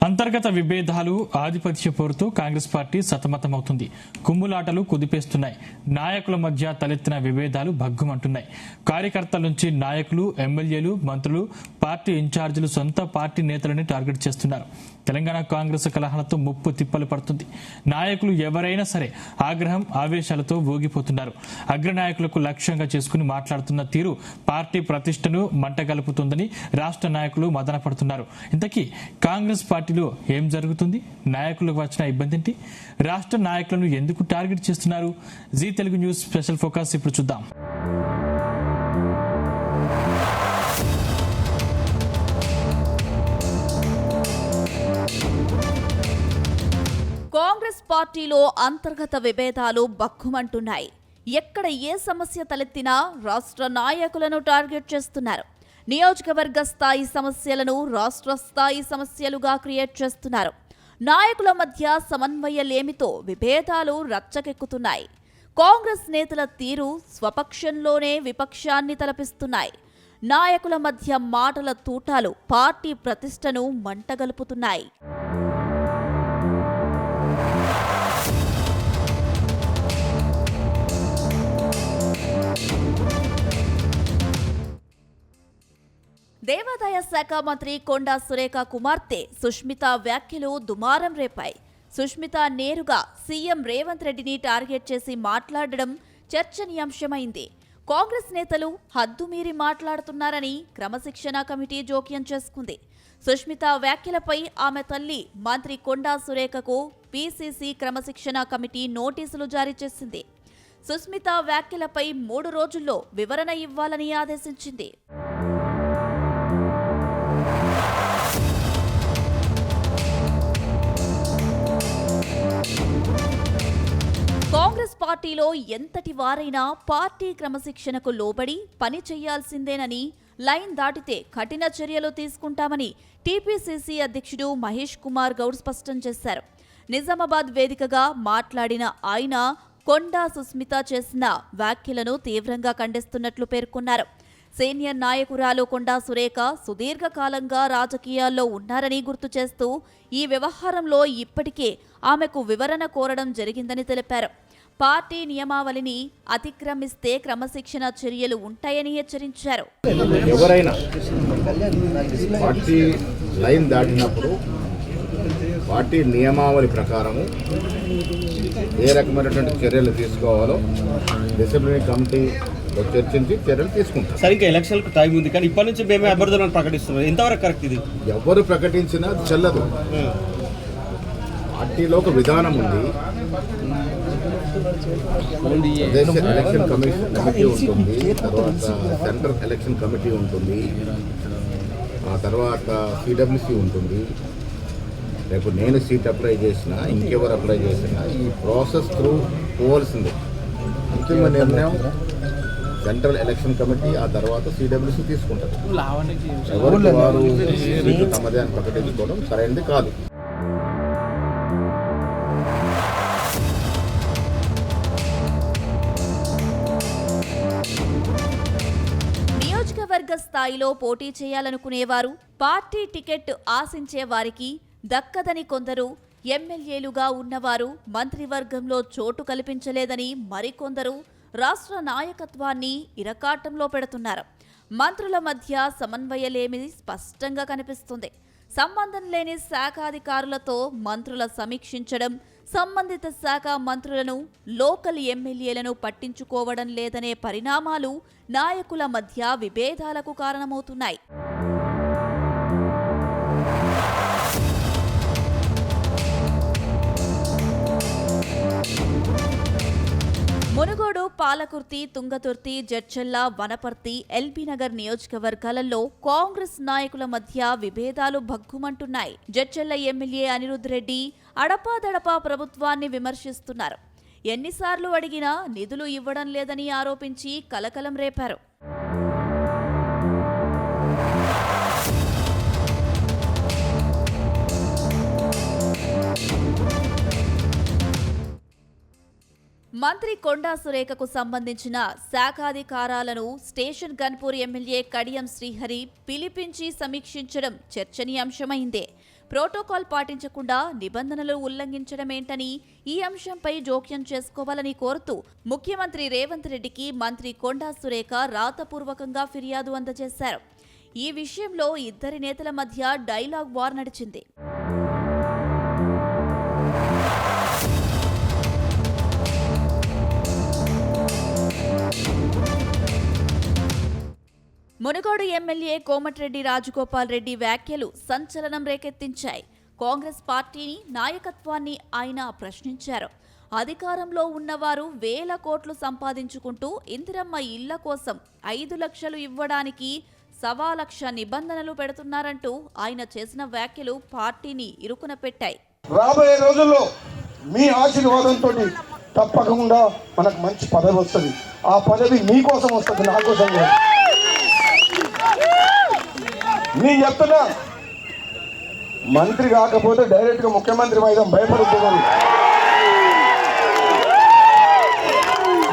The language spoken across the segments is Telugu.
అంతర్గత విభేదాలు ఆధిపత్య పోరుతో కాంగ్రెస్ పార్టీ సతమతమవుతుంది. కుమ్ములాటలు కుదిపేస్తున్నాయి. నాయకుల మధ్య తలెత్తిన విభేదాలు భగ్గుమంటున్నాయి. కార్యకర్తల నుంచి నాయకులు, ఎమ్మెల్యేలు, మంత్రులు, పార్టీ ఇన్ఛార్జీలు సొంత పార్టీ నేతలని టార్గెట్ చేస్తున్నారు. తెలంగాణ కాంగ్రెస్ కలహాలతో ముప్పు తిప్పలు పడుతుంది. నాయకులు ఎవరైనా సరే ఆగ్రహం, ఆవేశాలతో ఊగిపోతున్నారు. అగ్రనాయకులకు లక్ష్యంగా చేసుకుని మాట్లాడుతున్న తీరు పార్టీ ప్రతిష్టను మంటగలుపుతుందని రాష్ట్ర నాయకులు మదన పడుతున్నారు. ఇంతకీ కాంగ్రెస్ పార్టీలో ఏం జరుగుతుంది? నాయకులకు వచ్చిన ఇబ్బంది ఏంటి? రాష్ట్ర నాయకులను ఎందుకు టార్గెట్ చేస్తున్నారు? Zee Telugu news special focus ఇప్పుడు చూద్దాం. కాంగ్రెస్ పార్టీలో అంతర్గత విభేదాలు బగ్గుమంటున్నాయి. ఎక్కడ ఏ సమస్య తలెత్తినా రాష్ట్ర నాయకులను టార్గెట్ చేస్తున్నారు. నియోజకవర్గ స్థాయి సమస్యలను రాష్ట్ర స్థాయి సమస్యలుగా క్రియేట్ చేస్తున్నారు. నాయకుల మధ్య సమన్వయలేమితో విభేదాలు రచ్చకెక్కుతున్నాయి. కాంగ్రెస్ నేతల తీరు స్వపక్షంలోనే విపక్షాన్ని తలపిస్తున్నాయి. నాయకుల మధ్య మాటల తూటాలు పార్టీ ప్రతిష్టను మంటగలుపుతున్నాయి. దేవాదాయ శాఖ మంత్రి కొండా సురేఖ కుమార్తె సుష్మిత వ్యాఖ్యలు దుమారం రేపాయి. సుష్మిత నేరుగా సీఎం రేవంత్ రెడ్డిని టార్గెట్ చేసి మాట్లాడడం చర్చనీయాంశమైంది. కాంగ్రెస్ నేతలు హద్దుమీరి మాట్లాడుతున్నారని క్రమశిక్షణ కమిటీ జోక్యం చేసుకుంది. సుష్మిత వ్యాఖ్యలపై ఆమె తల్లి మంత్రి కొండా సురేఖకు పీసీసీ క్రమశిక్షణ కమిటీ నోటీసులు జారీ చేసింది. సుష్మిత వ్యాఖ్యలపై 3 రోజుల్లో వివరణ ఇవ్వాలని ఆదేశించింది. కాంగ్రెస్ పార్టీలో ఎంతటి వారైనా పార్టీ క్రమశిక్షణకు లోబడి పని చేయాల్సిందేనని, లైన్ దాటితే కఠిన చర్యలు తీసుకుంటామని టీపీసీసీ అధ్యక్షుడు మహేష్ కుమార్ గౌడ్ స్పష్టం చేశారు. నిజామాబాద్ వేదికగా మాట్లాడిన ఆయన కొండా సుస్మిత చేసిన వ్యాఖ్యలను తీవ్రంగా ఖండిస్తున్నట్లు పేర్కొన్నారు. సీనియర్ నాయకురాలు కొండా సురేఖ సుదీర్ఘకాలంగా రాజకీయాల్లో ఉన్నారని గుర్తు చేస్తూ ఈ వ్యవహారంలో ఇప్పటికే ఆమెకు వివరణ కోరడం జరిగిందని తెలిపారు. పార్టీ నియమావళిని అతిక్రమిస్తే క్రమశిక్షణ చర్యలు ఉంటాయని హెచ్చరించారు. ఎవరైనా పార్టీ లైన్ దాటినప్పుడు పార్టీ నియమావళి ప్రకారము ఏ రకమైనటువంటి చర్యలు తీసుకోవాలో డిసిప్లినరీ కమిటీ చర్చించి చర్యలు తీసుకుంటారు. సరే, ఇంకా ఎలక్షన్ టైం ఉంది కానీ ఇప్పటి నుంచి మేమే అభ్యర్థులను ప్రకటిస్తున్నాం. ఎంతవరకు కరెక్ట్ ఇది? ఎవరు ప్రకటించినా చెల్లదు. పార్టీలో ఒక విధానం ఉంది. ఎలక్షన్ కమిటీ ఉంటుంది, తర్వాత సెంట్రల్ ఎలక్షన్ కమిటీ ఉంటుంది, ఆ తర్వాత సిడబ్ల్యూసి ఉంటుంది. రేపు నేను సీట్ అప్లై చేసినా, ఇంకెవరు అప్లై చేసినా ఈ ప్రాసెస్ త్రూ పోవాల్సిందే. అంతిమ నిర్ణయం సెంట్రల్ ఎలక్షన్ కమిటీ, ఆ తర్వాత సిడబ్ల్యూసి తీసుకుంటారు. ఎవరికి వారు సీటు తమదే అని ప్రకటించుకోవడం సరైనది కాదు. నియోజకవర్గ స్థాయిలో పోటీ చేయాలనుకునేవారు, పార్టీ టికెట్ ఆశించే వారికి దక్కదని కొందరు, ఎమ్మెల్యేలుగా ఉన్నవారు మంత్రివర్గంలో చోటు కల్పించలేదని మరికొందరు రాష్ట్ర నాయకత్వాన్ని ఇరకాటంలో పెడుతున్నారు. మంత్రుల మధ్య సమన్వయలేమి స్పష్టంగా కనిపిస్తుంది. సంబంధం లేని శాఖాధికారులతో మంత్రుల సమీక్షించడం, సంబంధిత శాఖ మంత్రులను, లోకల్ ఎమ్మెల్యేలను పట్టించుకోవడం లేదనే పరిణామాలు నాయకుల మధ్య విభేదాలకు కారణమవుతున్నాయి. మునుగోడు, పాలకుర్తి, తుంగతుర్తి, జడ్చల్ల, వనపర్తి, ఎల్బీనగర్ నియోజకవర్గాలలో కాంగ్రెస్ నాయకుల మధ్య విభేదాలు భగ్గుమంటున్నాయి. జడ్చల్ల ఎమ్మెల్యే అనిరుద్ రెడ్డి అడపాదడపా ప్రభుత్వాన్ని విమర్శిస్తున్నారు. ఎన్నిసార్లు అడిగినా నిధులు ఇవ్వడం లేదని ఆరోపించి కలకలం రేపారు. మంత్రి కొండా సురేఖకు సంబంధించిన శాఖాధికారాలను స్టేషన్ గన్పూర్ ఎమ్మెల్యే కడియం శ్రీహరి పిలిపించి సమీక్షించడం చర్చనీయాంశమైందే. ప్రోటోకాల్ పాటించకుండా నిబంధనలు ఉల్లంఘించడమేంటని ఈ అంశంపై జోక్యం చేసుకోవాలని కోరుతూ ముఖ్యమంత్రి రేవంత్ రెడ్డికి మంత్రి కొండా సురేఖ రాతపూర్వకంగా ఫిర్యాదు అందజేశారు. ఈ విషయంలో ఇద్దరి నేతల మధ్య డైలాగ్ వార్ నడిచింది. మునుగోడు ఎమ్మెల్యే కోమటిరెడ్డి రాజగోపాల్ రెడ్డి వ్యాఖ్యలు సంచలనం రేకెత్తించాయి. కాంగ్రెస్ పార్టీని నాయకత్వాన్ని ఆయన ప్రశ్నించారు. అధికారంలో ఉన్నవారు వేల కోట్లు సంపాదించుకుంటూ ఇందిరమ్మ ఇళ్ల కోసం 5 లక్షలు ఇవ్వడానికి 1.25 లక్ష నిబంధనలు పెడుతున్నారంటూ ఆయన చేసిన వ్యాఖ్యలు పార్టీని ఇరుకున పెట్టాయి. రాబోయే రోజుల్లో మీ ఆశీర్వాదంతో తప్పకుండా మనకు మంచి పదవి వస్తుంది. ఆ పదవి మీకోసం వస్తుంది, నా కోసం కాదు. నేను చెప్తున్నా, మంత్రి కాకపోతే డైరెక్ట్ గా ముఖ్యమంత్రి వైద్యం భయపడుతున్నారు.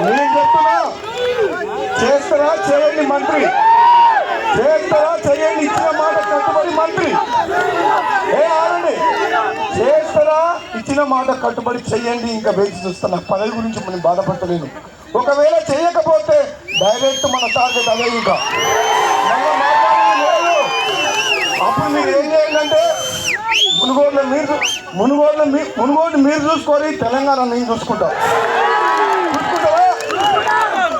నేను చెప్తున్నా, చేస్తారా చేయండి మంత్రి, చేస్తారా చేయండి, ఇచ్చిన మాట కట్టుబడి మంత్రి. ఆనండి, చేస్తారా ఇచ్చిన మాట కట్టుబడి చెయ్యండి. ఇంకా వేచి చూస్తున్నా, పదవి గురించి మనం బాధపడలేదు. ఒకవేళ చేయకపోతే డైరెక్ట్ మన టార్గెట్ అదే. ఇంకా అప్పుడు మీరు ఏం చేయండి, మునుగోడు మీరు చూసుకోవాలి, తెలంగాణ నేను చూసుకుంటారా?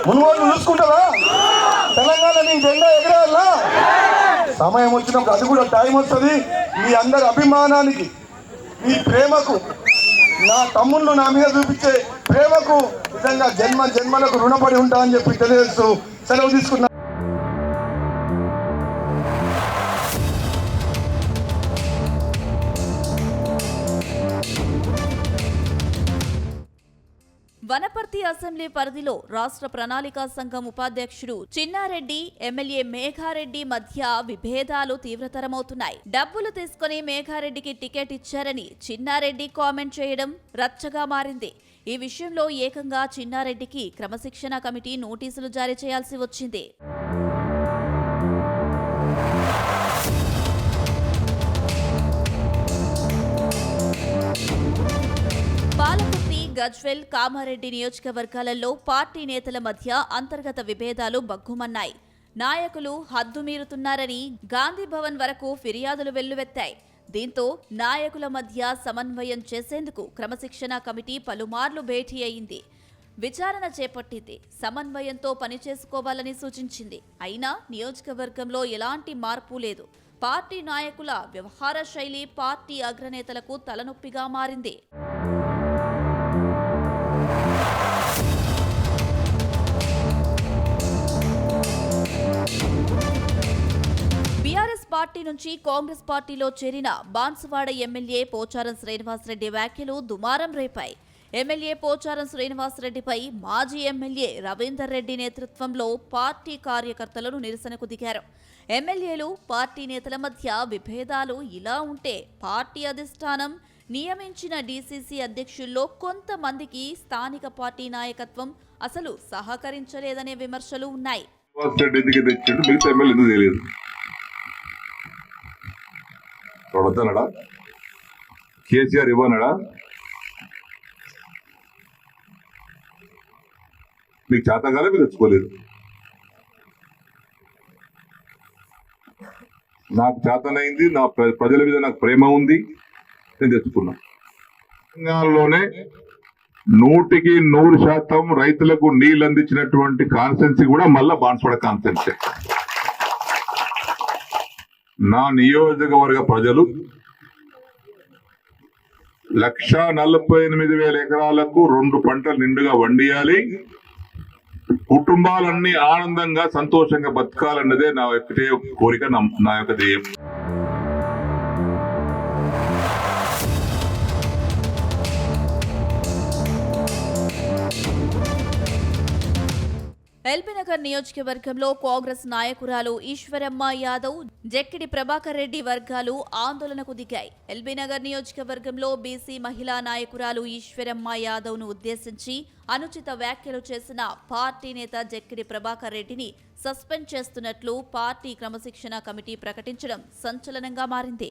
మునుగోడు చూసుకుంటారా? తెలంగాణ నేను జెండా ఎగరేయాలా? సమయం వచ్చినప్పుడు అది కూడా టైం వస్తుంది. మీ అందరి అభిమానానికి, మీ ప్రేమకు, నా తమ్ముళ్ళు నా మీద చూపించే ప్రేమకు నిజంగా జన్మలకు రుణపడి ఉంటా అని చెప్పి తెలియజేస్తూ సెలవు తీసుకున్నా. వనపర్తి అసెంబ్లీ పరిధిలో రాష్ట్ర ప్రణాళికా సంఘం ఉపాధ్యక్షుడు చిన్నారెడ్డి, ఎమ్మెల్యే మేఘారెడ్డి మధ్య విభేదాలు తీవ్రతరమవుతున్నాయి. డబ్బులు తీసుకుని మేఘారెడ్డికి టికెట్ ఇచ్చారని చిన్నారెడ్డి కామెంట్ చేయడం రచ్చగా మారింది. ఈ విషయంలో ఏకంగా చిన్నారెడ్డికి క్రమశిక్షణ కమిటీ నోటీసులు జారీ చేయాల్సి వచ్చింది. పాలకుర్తి, గజ్వెల్, కామారెడ్డి నియోజకవర్గాలలో పార్టీ నేతల మధ్య అంతర్గత విభేదాలు బగ్గుమన్నాయి. నాయకులు హద్దుమీరుతున్నారని గాంధీ భవన్ వరకు ఫిర్యాదులు వెల్లువెత్తాయి. దీంతో నాయకుల మధ్య సమన్వయం చేసేందుకు క్రమశిక్షణ కమిటీ పలుమార్లు భేటీ అయింది. విచారణ చేపట్టింది. సమన్వయంతో పనిచేసుకోవాలని సూచించింది. అయినా నియోజకవర్గంలో ఎలాంటి మార్పు లేదు. పార్టీ నాయకుల వ్యవహార శైలి పార్టీ అగ్రనేతలకు తలనొప్పిగా మారింది. బీఆర్ఎస్ పార్టీ నుంచి కాంగ్రెస్ పార్టీలో చేరిన బాన్సువాడ ఎమ్మెల్యే పోచారం శ్రీనివాసరెడ్డి వ్యాఖ్యలు దుమారం రేపాయి. ఎమ్మెల్యే పోచారం శ్రీనివాసరెడ్డిపై మాజీ ఎమ్మెల్యే రవీందర్ రెడ్డి నేతృత్వంలో పార్టీ కార్యకర్తలను నిరసనకు దిగారు. ఎమ్మెల్యేలు, పార్టీ నేతల మధ్య విభేదాలు ఇలా ఉంటే పార్టీ అధిష్టానం నియమించిన డీసీసీ అధ్యక్షుల్లో కొంతమందికి స్థానిక పార్టీ నాయకత్వం అసలు సహకరించలేదనే విమర్శలు ఉన్నాయి. కేసీఆర్ ఇవ్వనడా? మీకు చేతగానే మీరు తెచ్చుకోలేదు. నాకు చేతనైంది, నా ప్రజల మీద నాకు ప్రేమ ఉంది, నేను తెచ్చుకున్నా. తెలంగాణలోనే 100% రైతులకు నీళ్లు అందించినటువంటి కాన్స్టెన్సీ కూడా మళ్ళా బాన్సువాడ కాన్స్టెన్సీ. నా నియోజకవర్గ ప్రజలు 1,48,000 ఎకరాలకు 2 పంటలు నిండుగా వండియాలి, కుటుంబాలన్నీ ఆనందంగా సంతోషంగా బతకాలన్నదే నా ఒకటే కోరిక, నా యొక్క ధ్యేయం. ఎల్బీనగర్ నియోజకవర్గంలో కాంగ్రెస్ నాయకురాలు ఈశ్వరమ్మ యాదవ్, జక్కిడి ప్రభాకర్ రెడ్డి వర్గాలు ఆందోళనకు దిగాయి. ఎల్బీనగర్ నియోజకవర్గంలో బీసీ మహిళా నాయకురాలు ఈశ్వరమ్మ యాదవ్ ను ఉద్దేశించి అనుచిత వ్యాఖ్యలు చేసిన పార్టీ నేత జక్కిడి ప్రభాకర్ రెడ్డిని సస్పెండ్ చేస్తున్నట్లు పార్టీ క్రమశిక్షణ కమిటీ ప్రకటించడం సంచలనంగా మారింది.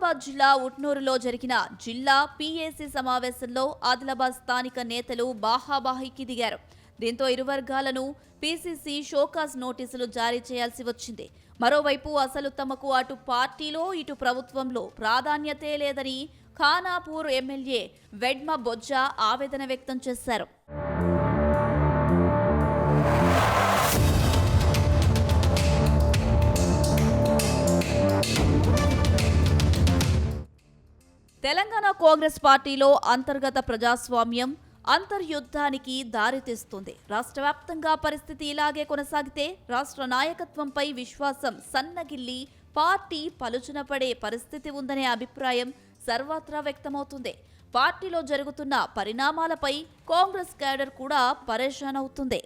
ఆదిలాబాద్ జిల్లా ఉట్నూరులో జరిగిన జిల్లా పీఏసీ సమావేశంలో ఆదిలాబాద్ స్థానిక నేతలు బాహాబాహికి దిగారు. దీంతో ఇరు వర్గాలను పీసీసీ షోకాజ్ నోటీసులు జారీ చేయాల్సి వచ్చింది. మరోవైపు అసలు తమకు అటు పార్టీలో ఇటు ప్రభుత్వంలో ప్రాధాన్యతే లేదని ఖానాపూర్ ఎమ్మెల్యే వెడ్మ బొజ్జ ఆవేదన వ్యక్తం చేశారు. తెలంగాణ కాంగ్రెస్ పార్టీలో అంతర్గత ప్రజాస్వామ్యం అంతర్యుద్ధానికి దారితీస్తుంది. రాష్ట్ర వ్యాప్తంగా పరిస్థితి ఇలాగే కొనసాగితే రాష్ట్ర నాయకత్వంపై విశ్వాసం సన్నగిల్లి పార్టీ పలుచున పడే పరిస్థితి ఉందనే అభిప్రాయం సర్వత్రా వ్యక్తమవుతుంది. పార్టీలో జరుగుతున్న పరిణామాలపై కాంగ్రెస్ క్యాడర్ కూడా పరేషాన్ అవుతుంది.